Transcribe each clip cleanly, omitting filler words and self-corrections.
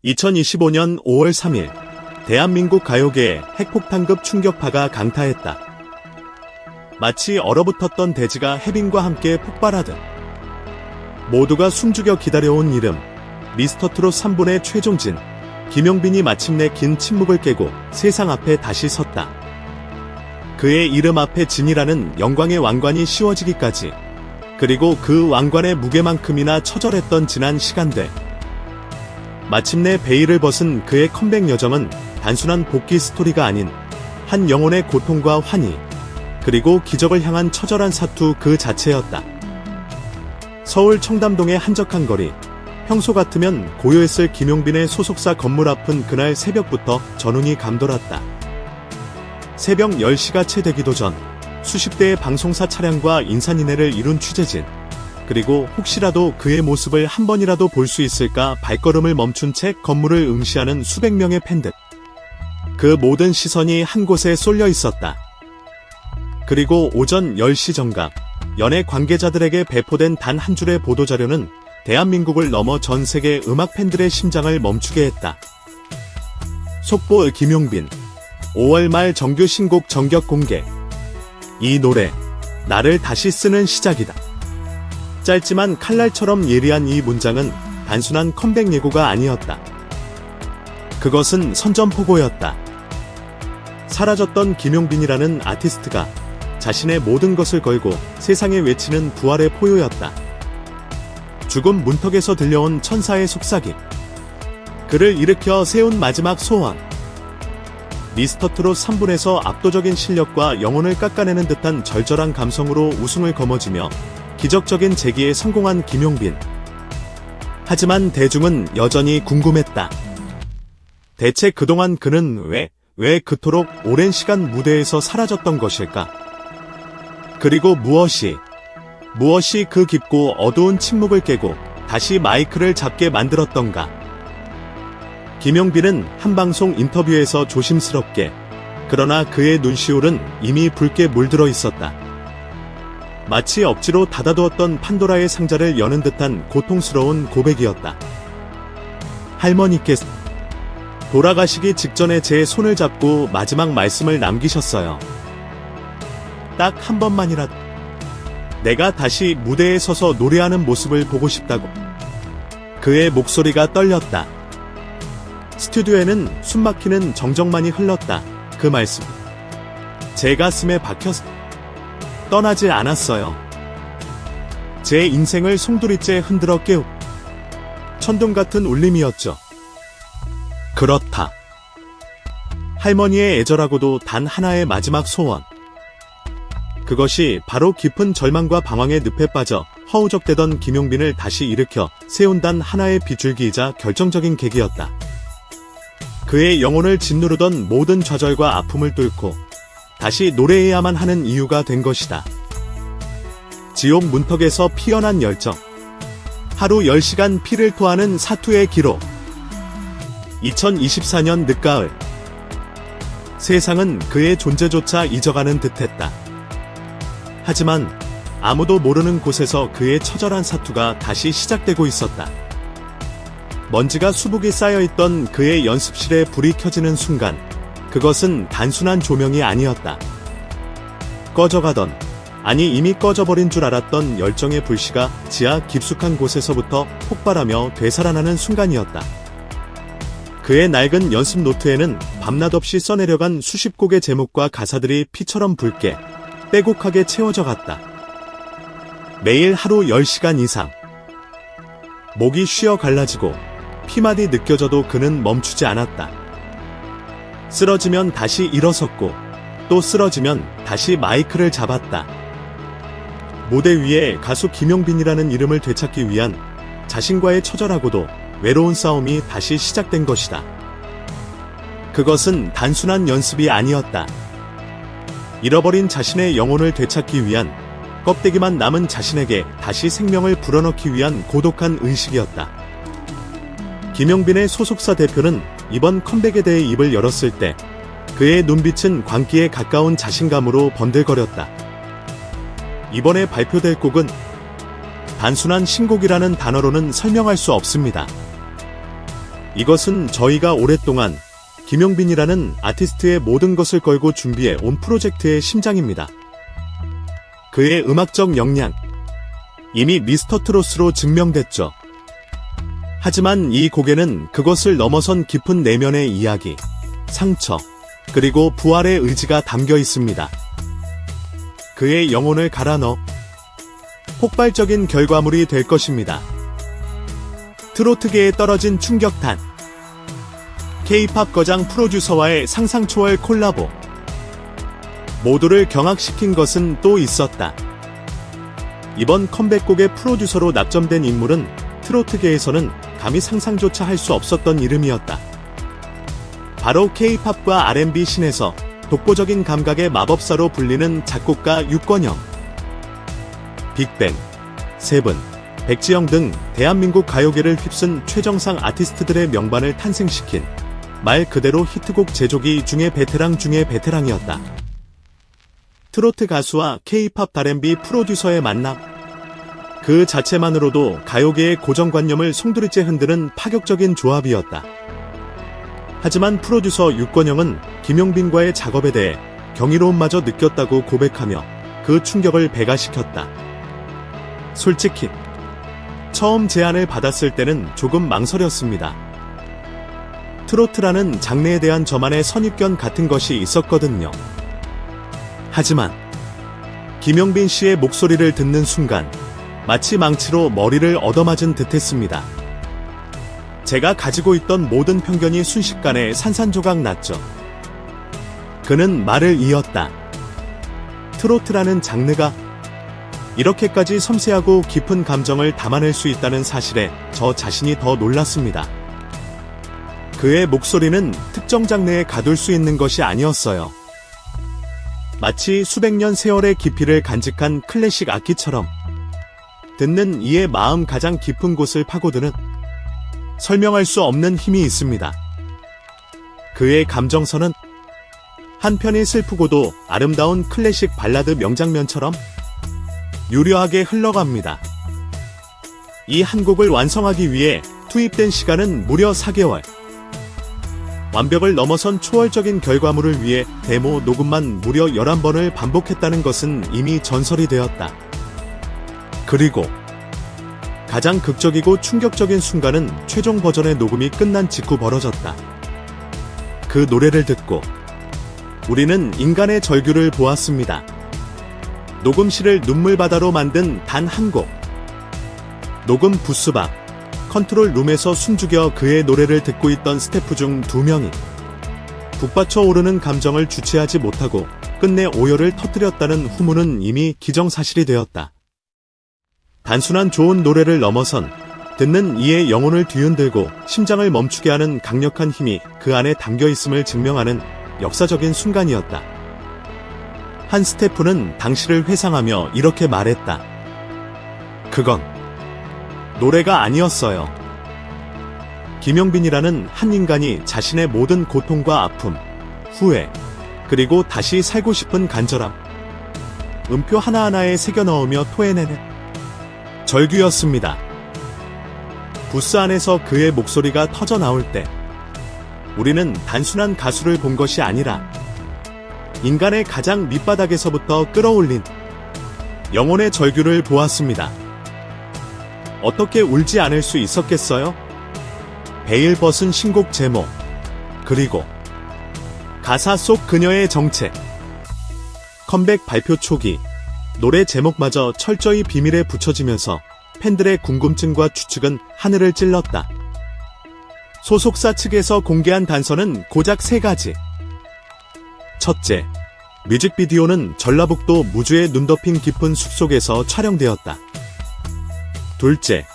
2025년 5월 3일, 대한민국 가요계에 핵폭탄급 충격파가 강타했다. 마치 얼어붙었던 대지가 해빙과 함께 폭발하듯 모두가 숨죽여 기다려온 이름, 미스터트롯 3분의 최종진, 김용빈이 마침내 긴 침묵을 깨고 세상 앞에 다시 섰다. 그의 이름 앞에 진이라는 영광의 왕관이 씌워지기까지, 그리고 그 왕관의 무게만큼이나 처절했던 지난 시간들. 마침내 베일을 벗은 그의 컴백 여정은 단순한 복귀 스토리가 아닌 한 영혼의 고통과 환희, 그리고 기적을 향한 처절한 사투 그 자체였다. 서울 청담동의 한적한 거리, 평소 같으면 고요했을 김용빈의 소속사 건물 앞은 그날 새벽부터 전운이 감돌았다. 새벽 10시가 채 되기도 전 수십 대의 방송사 차량과 인산인해를 이룬 취재진, 그리고 혹시라도 그의 모습을 한 번이라도 볼 수 있을까 발걸음을 멈춘 채 건물을 응시하는 수백 명의 팬들. 그 모든 시선이 한 곳에 쏠려 있었다. 그리고 오전 10시 정각, 연예 관계자들에게 배포된 단 한 줄의 보도자료는 대한민국을 넘어 전 세계 음악 팬들의 심장을 멈추게 했다. 속보 김용빈, 5월 말 정규 신곡 정격 공개. 이 노래, 나를 다시 쓰는 시작이다. 짧지만 칼날처럼 예리한 이 문장은 단순한 컴백 예고가 아니었다. 그것은 선전포고였다. 사라졌던 김용빈이라는 아티스트가 자신의 모든 것을 걸고 세상에 외치는 부활의 포효였다. 죽음 문턱에서 들려온 천사의 속삭임. 그를 일으켜 세운 마지막 소원. 미스터트롯 3분에서 압도적인 실력과 영혼을 깎아내는 듯한 절절한 감성으로 우승을 거머쥐며 기적적인 재기에 성공한 김용빈. 하지만 대중은 여전히 궁금했다. 대체 그동안 그는 왜 그토록 오랜 시간 무대에서 사라졌던 것일까? 그리고 무엇이 그 깊고 어두운 침묵을 깨고 다시 마이크를 잡게 만들었던가? 김용빈은 한 방송 인터뷰에서 조심스럽게, 그러나 그의 눈시울은 이미 붉게 물들어 있었다. 마치 억지로 닫아두었던 판도라의 상자를 여는 듯한 고통스러운 고백이었다. 할머니께서 돌아가시기 직전에 제 손을 잡고 마지막 말씀을 남기셨어요. 딱 한 번만이라도 내가 다시 무대에 서서 노래하는 모습을 보고 싶다고. 그의 목소리가 떨렸다. 스튜디오에는 숨막히는 정적만이 흘렀다. 그 말씀이 제 가슴에 박혀서 떠나지 않았어요. 제 인생을 송두리째 흔들어 깨우 천둥 같은 울림이었죠. 그렇다. 할머니의 애절하고도 단 하나의 마지막 소원. 그것이 바로 깊은 절망과 방황의 늪에 빠져 허우적대던 김용빈을 다시 일으켜 세운 단 하나의 빗줄기이자 결정적인 계기였다. 그의 영혼을 짓누르던 모든 좌절과 아픔을 뚫고 다시 노래해야만 하는 이유가 된 것이다. 지옥 문턱에서 피어난 열정. 하루 10시간 피를 토하는 사투의 기록. 2024년 늦가을. 세상은 그의 존재조차 잊어가는 듯했다. 하지만 아무도 모르는 곳에서 그의 처절한 사투가 다시 시작되고 있었다. 먼지가 수북이 쌓여있던 그의 연습실에 불이 켜지는 순간, 그것은 단순한 조명이 아니었다. 꺼져가던, 아니 이미 꺼져버린 줄 알았던 열정의 불씨가 지하 깊숙한 곳에서부터 폭발하며 되살아나는 순간이었다. 그의 낡은 연습 노트에는 밤낮 없이 써내려간 수십 곡의 제목과 가사들이 피처럼 붉게, 빼곡하게 채워져 갔다. 매일 하루 10시간 이상. 목이 쉬어 갈라지고 피만이 느껴져도 그는 멈추지 않았다. 쓰러지면 다시 일어섰고, 또 쓰러지면 다시 마이크를 잡았다. 무대 위에 가수 김용빈이라는 이름을 되찾기 위한 자신과의 처절하고도 외로운 싸움이 다시 시작된 것이다. 그것은 단순한 연습이 아니었다. 잃어버린 자신의 영혼을 되찾기 위한, 껍데기만 남은 자신에게 다시 생명을 불어넣기 위한 고독한 의식이었다. 김용빈의 소속사 대표는 이번 컴백에 대해 입을 열었을 때 그의 눈빛은 광기에 가까운 자신감으로 번들거렸다. 이번에 발표될 곡은 단순한 신곡이라는 단어로는 설명할 수 없습니다. 이것은 저희가 오랫동안 김용빈이라는 아티스트의 모든 것을 걸고 준비해 온 프로젝트의 심장입니다. 그의 음악적 역량, 이미 미스터 트롯으로 증명됐죠. 하지만 이 곡에는 그것을 넘어선 깊은 내면의 이야기, 상처, 그리고 부활의 의지가 담겨 있습니다. 그의 영혼을 갈아 넣어 폭발적인 결과물이 될 것입니다. 트로트계에 떨어진 충격탄. K-팝 거장 프로듀서와의 상상 초월 콜라보. 모두를 경악시킨 것은 또 있었다. 이번 컴백곡의 프로듀서로 낙점된 인물은 트로트계에서는 감히 상상조차 할 수 없었던 이름이었다. 바로 K-팝과 R&B 신에서 독보적인 감각의 마법사로 불리는 작곡가 육건영. 빅뱅, 세븐, 백지영 등 대한민국 가요계를 휩쓴 최정상 아티스트들의 명반을 탄생시킨 말 그대로 히트곡 제조기 중의 베테랑 중의 베테랑이었다. 트로트 가수와 K-팝 R&B 프로듀서의 만남. 그 자체만으로도 가요계의 고정관념을 송두리째 흔드는 파격적인 조합이었다. 하지만 프로듀서 육건영은 김용빈과의 작업에 대해 경이로움마저 느꼈다고 고백하며 그 충격을 배가시켰다. 솔직히 처음 제안을 받았을 때는 조금 망설였습니다. 트로트라는 장르에 대한 저만의 선입견 같은 것이 있었거든요. 하지만 김용빈 씨의 목소리를 듣는 순간 마치 망치로 머리를 얻어맞은 듯했습니다. 제가 가지고 있던 모든 편견이 순식간에 산산조각 났죠. 그는 말을 이었다. 트로트라는 장르가 이렇게까지 섬세하고 깊은 감정을 담아낼 수 있다는 사실에 저 자신이 더 놀랐습니다. 그의 목소리는 특정 장르에 가둘 수 있는 것이 아니었어요. 마치 수백 년 세월의 깊이를 간직한 클래식 악기처럼 듣는 이의 마음 가장 깊은 곳을 파고드는 설명할 수 없는 힘이 있습니다. 그의 감정선은 한편이 슬프고도 아름다운 클래식 발라드 명장면처럼 유려하게 흘러갑니다. 이 한 곡을 완성하기 위해 투입된 시간은 무려 4개월. 완벽을 넘어선 초월적인 결과물을 위해 데모 녹음만 무려 11번을 반복했다는 것은 이미 전설이 되었다. 그리고 가장 극적이고 충격적인 순간은 최종 버전의 녹음이 끝난 직후 벌어졌다. 그 노래를 듣고 우리는 인간의 절규를 보았습니다. 녹음실을 눈물바다로 만든 단 한 곡. 녹음 부스 밖 컨트롤 룸에서 숨죽여 그의 노래를 듣고 있던 스태프 중 2명이 북받쳐 오르는 감정을 주체하지 못하고 끝내 오열을 터뜨렸다는 후문은 이미 기정사실이 되었다. 단순한 좋은 노래를 넘어선 듣는 이의 영혼을 뒤흔들고 심장을 멈추게 하는 강력한 힘이 그 안에 담겨 있음을 증명하는 역사적인 순간이었다. 한 스태프는 당시를 회상하며 이렇게 말했다. 그건 노래가 아니었어요. 김용빈이라는 한 인간이 자신의 모든 고통과 아픔, 후회, 그리고 다시 살고 싶은 간절함, 음표 하나하나에 새겨 넣으며 토해내는 절규였습니다. 부스 안에서 그의 목소리가 터져 나올 때 우리는 단순한 가수를 본 것이 아니라 인간의 가장 밑바닥에서부터 끌어올린 영혼의 절규를 보았습니다. 어떻게 울지 않을 수 있었겠어요? 베일 벗은 신곡 제목, 그리고 가사 속 그녀의 정체. 컴백 발표 초기 노래 제목마저 철저히 비밀에 붙여지면서 팬들의 궁금증과 추측은 하늘을 찔렀다. 소속사 측에서 공개한 단서는 고작 3가지. 첫째, 뮤직비디오는 전라북도 무주의 눈 덮인 깊은 숲속에서 촬영되었다. 둘째,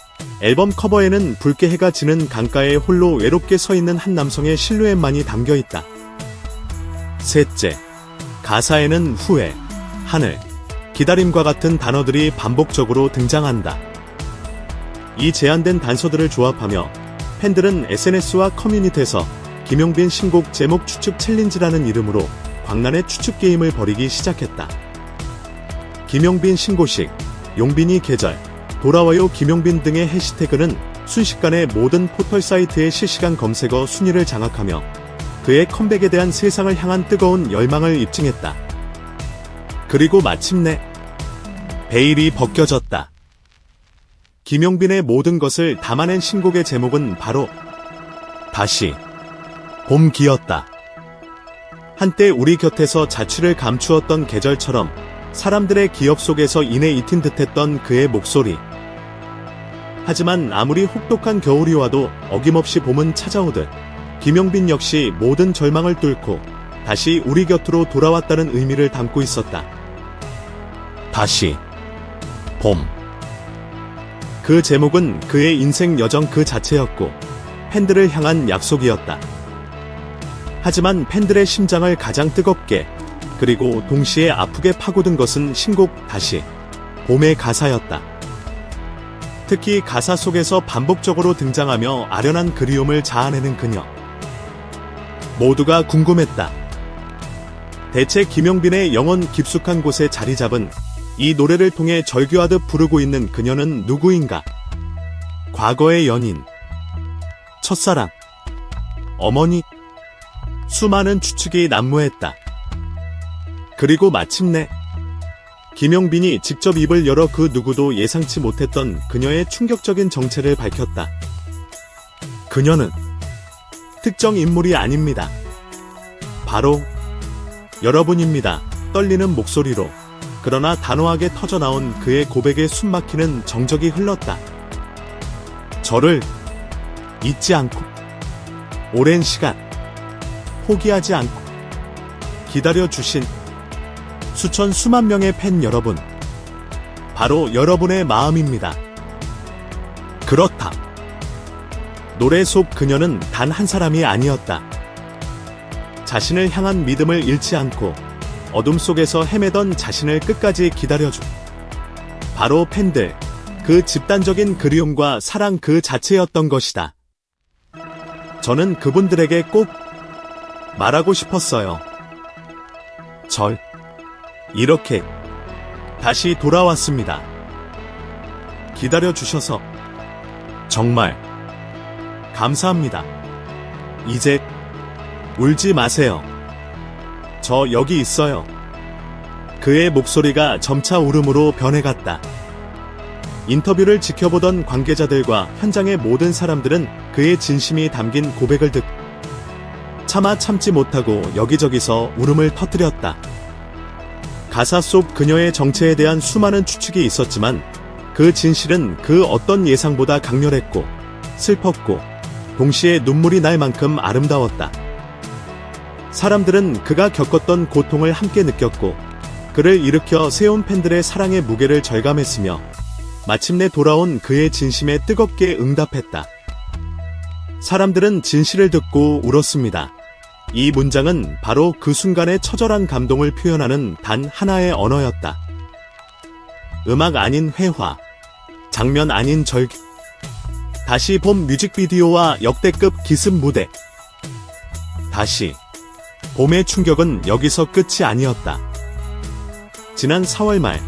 앨범 커버에는 붉게 해가 지는 강가에 홀로 외롭게 서 있는 한 남성의 실루엣만이 담겨 있다. 셋째, 가사에는 후회, 하늘, 기다림과 같은 단어들이 반복적으로 등장한다. 이 제한된 단서들을 조합하며 팬들은 SNS와 커뮤니티에서 김용빈 신곡 제목 추측 챌린지라는 이름으로 광란의 추측 게임을 벌이기 시작했다. 김용빈 신고식, 용빈이 계절, 돌아와요 김용빈 등의 해시태그는 순식간에 모든 포털 사이트의 실시간 검색어 순위를 장악하며 그의 컴백에 대한 세상을 향한 뜨거운 열망을 입증했다. 그리고 마침내 베일이 벗겨졌다. 김용빈의 모든 것을 담아낸 신곡의 제목은 바로 다시 봄기였다. 한때 우리 곁에서 자취를 감추었던 계절처럼 사람들의 기억 속에서 인해 잊힌 듯했던 그의 목소리. 하지만 아무리 혹독한 겨울이 와도 어김없이 봄은 찾아오듯 김용빈 역시 모든 절망을 뚫고 다시 우리 곁으로 돌아왔다는 의미를 담고 있었다. 다시 봄. 그 제목은 그의 인생 여정 그 자체였고 팬들을 향한 약속이었다. 하지만 팬들의 심장을 가장 뜨겁게 그리고 동시에 아프게 파고든 것은 신곡 다시 봄의 가사였다. 특히 가사 속에서 반복적으로 등장하며 아련한 그리움을 자아내는 그녀. 모두가 궁금했다. 대체 김용빈의 영혼 깊숙한 곳에 자리 잡은 이 노래를 통해 절규하듯 부르고 있는 그녀는 누구인가? 과거의 연인, 첫사랑, 어머니, 수많은 추측이 난무했다. 그리고 마침내 김용빈이 직접 입을 열어 그 누구도 예상치 못했던 그녀의 충격적인 정체를 밝혔다. 그녀는 특정 인물이 아닙니다. 바로 여러분입니다. 떨리는 목소리로 그러나 단호하게 터져나온 그의 고백에 숨막히는 정적이 흘렀다. 저를 잊지 않고 오랜 시간 포기하지 않고 기다려주신 수천 수만 명의 팬 여러분, 바로 여러분의 마음입니다. 그렇다. 노래 속 그녀는 단 한 사람이 아니었다. 자신을 향한 믿음을 잃지 않고 어둠 속에서 헤매던 자신을 끝까지 기다려준 바로 팬들, 그 집단적인 그리움과 사랑 그 자체였던 것이다. 저는 그분들에게 꼭 말하고 싶었어요. 절 이렇게 다시 돌아왔습니다. 기다려주셔서 정말 감사합니다. 이제 울지 마세요. 저 여기 있어요. 그의 목소리가 점차 울음으로 변해갔다. 인터뷰를 지켜보던 관계자들과 현장의 모든 사람들은 그의 진심이 담긴 고백을 듣고 차마 참지 못하고 여기저기서 울음을 터뜨렸다. 가사 속 그녀의 정체에 대한 수많은 추측이 있었지만 그 진실은 그 어떤 예상보다 강렬했고 슬펐고 동시에 눈물이 날 만큼 아름다웠다. 사람들은 그가 겪었던 고통을 함께 느꼈고 그를 일으켜 세운 팬들의 사랑의 무게를 절감했으며 마침내 돌아온 그의 진심에 뜨겁게 응답했다. 사람들은 진실을 듣고 울었습니다. 이 문장은 바로 그 순간의 처절한 감동을 표현하는 단 하나의 언어였다. 음악 아닌 회화, 장면 아닌 절규. 다시 봄 뮤직비디오와 역대급 기습 무대. 다시 봄의 충격은 여기서 끝이 아니었다. 지난 4월 말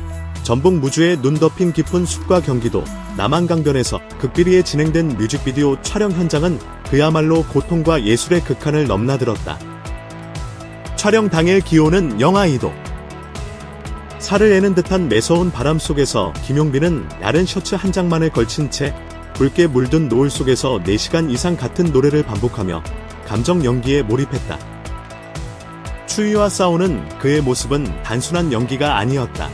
전북 무주의 눈 덮인 깊은 숲과 경기도 남한강변에서 극비리에 진행된 뮤직비디오 촬영 현장은 그야말로 고통과 예술의 극한을 넘나들었다. 촬영 당일 기온은 영하 2도. 살을 내는 듯한 매서운 바람 속에서 김용빈은 야른 셔츠 한 장만을 걸친 채 붉게 물든 노을 속에서 4시간 이상 같은 노래를 반복하며 감정 연기에 몰입했다. 추위와 싸우는 그의 모습은 단순한 연기가 아니었다.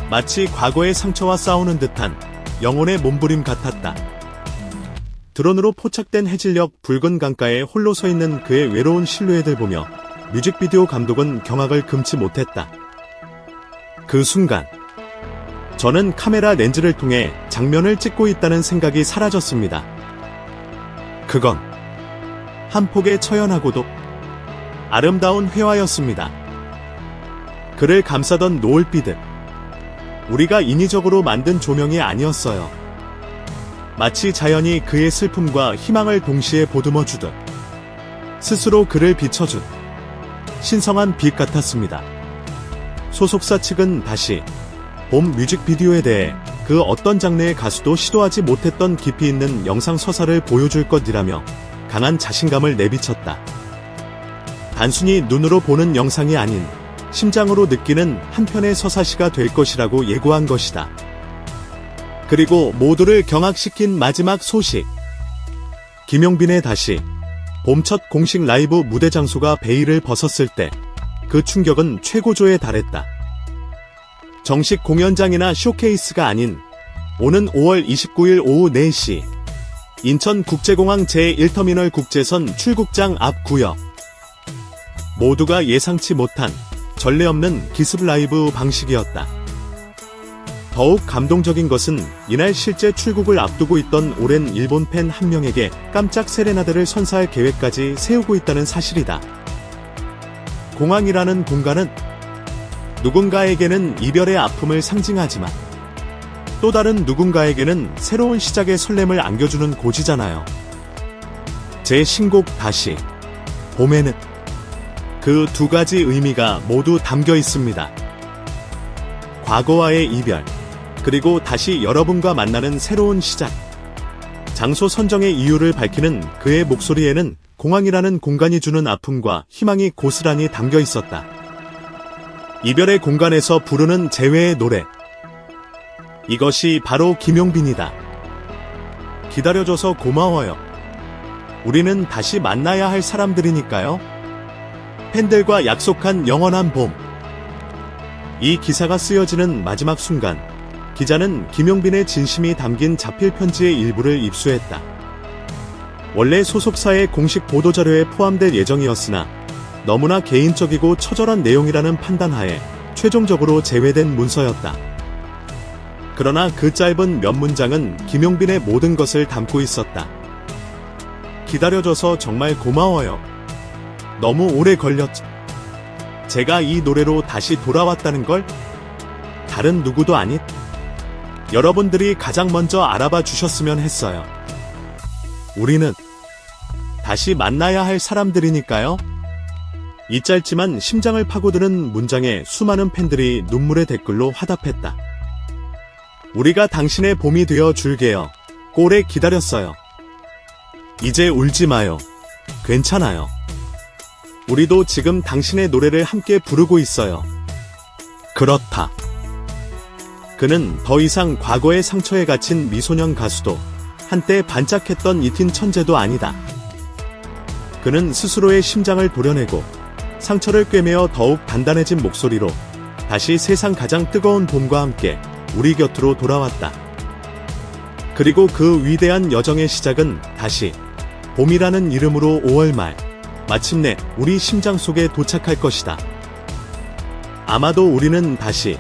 마치 과거의 상처와 싸우는 듯한 영혼의 몸부림 같았다. 드론으로 포착된 해질녘 붉은 강가에 홀로 서 있는 그의 외로운 실루엣을 보며 뮤직비디오 감독은 경악을 금치 못했다. 그 순간 저는 카메라 렌즈를 통해 장면을 찍고 있다는 생각이 사라졌습니다. 그건 한 폭의 처연하고도 아름다운 회화였습니다. 그를 감싸던 노을빛은 우리가 인위적으로 만든 조명이 아니었어요. 마치 자연이 그의 슬픔과 희망을 동시에 보듬어주듯 스스로 그를 비춰준 신성한 빛 같았습니다. 소속사 측은 다시 봄 뮤직비디오에 대해 그 어떤 장르의 가수도 시도하지 못했던 깊이 있는 영상 서사를 보여줄 것이라며 강한 자신감을 내비쳤다. 단순히 눈으로 보는 영상이 아닌 심장으로 느끼는 한 편의 서사시가 될 것이라고 예고한 것이다. 그리고 모두를 경악시킨 마지막 소식. 김용빈의 다시 봄 첫 공식 라이브 무대 장소가 베일을 벗었을 때 그 충격은 최고조에 달했다. 정식 공연장이나 쇼케이스가 아닌 오는 5월 29일 오후 4시 인천국제공항 제1터미널 국제선 출국장 앞 구역. 모두가 예상치 못한 전례 없는 기습 라이브 방식이었다. 더욱 감동적인 것은 이날 실제 출국을 앞두고 있던 오랜 일본 팬 한 명에게 깜짝 세레나데를 선사할 계획까지 세우고 있다는 사실이다. 공항이라는 공간은 누군가에게는 이별의 아픔을 상징하지만 또 다른 누군가에게는 새로운 시작의 설렘을 안겨주는 곳이잖아요. 제 신곡 다시 봄에는 그 두 가지 의미가 모두 담겨 있습니다. 과거와의 이별, 그리고 다시 여러분과 만나는 새로운 시작. 장소 선정의 이유를 밝히는 그의 목소리에는 공항이라는 공간이 주는 아픔과 희망이 고스란히 담겨 있었다. 이별의 공간에서 부르는 재회의 노래. 이것이 바로 김용빈이다. 기다려줘서 고마워요. 우리는 다시 만나야 할 사람들이니까요. 팬들과 약속한 영원한 봄. 이 기사가 쓰여지는 마지막 순간, 기자는 김용빈의 진심이 담긴 자필 편지의 일부를 입수했다. 원래 소속사의 공식 보도자료에 포함될 예정이었으나 너무나 개인적이고 처절한 내용이라는 판단하에 최종적으로 제외된 문서였다. 그러나 그 짧은 몇 문장은 김용빈의 모든 것을 담고 있었다. 기다려줘서 정말 고마워요. 너무 오래 걸렸죠. 제가 이 노래로 다시 돌아왔다는 걸 다른 누구도 아닌 여러분들이 가장 먼저 알아봐 주셨으면 했어요. 우리는 다시 만나야 할 사람들이니까요. 이 짧지만 심장을 파고드는 문장에 수많은 팬들이 눈물의 댓글로 화답했다. 우리가 당신의 봄이 되어 줄게요. 오래 기다렸어요. 이제 울지 마요. 괜찮아요. 우리도 지금 당신의 노래를 함께 부르고 있어요. 그렇다. 그는 더 이상 과거의 상처에 갇힌 미소년 가수도 한때 반짝했던 이틴 천재도 아니다. 그는 스스로의 심장을 도려내고 상처를 꿰매어 더욱 단단해진 목소리로 다시 세상 가장 뜨거운 봄과 함께 우리 곁으로 돌아왔다. 그리고 그 위대한 여정의 시작은 다시 봄이라는 이름으로 5월 말 마침내 우리 심장 속에 도착할 것이다. 아마도 우리는 다시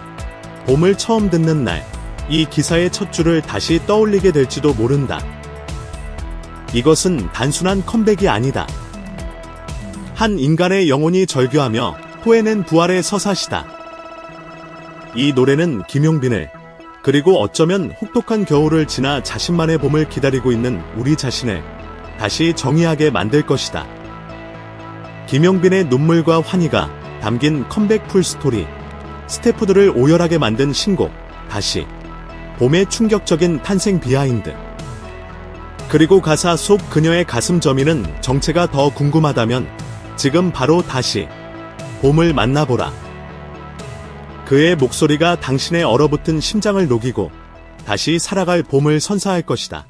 봄을 처음 듣는 날 이 기사의 첫 줄을 다시 떠올리게 될지도 모른다. 이것은 단순한 컴백이 아니다. 한 인간의 영혼이 절규하며 토해낸 부활의 서사시다. 이 노래는 김용빈을, 그리고 어쩌면 혹독한 겨울을 지나 자신만의 봄을 기다리고 있는 우리 자신을 다시 정의하게 만들 것이다. 김용빈의 눈물과 환희가 담긴 컴백 풀스토리, 스태프들을 오열하게 만든 신곡 다시 봄의 충격적인 탄생 비하인드. 그리고 가사 속 그녀의 가슴 저미는 정체가 더 궁금하다면 지금 바로 다시 봄을 만나보라. 그의 목소리가 당신의 얼어붙은 심장을 녹이고 다시 살아갈 봄을 선사할 것이다.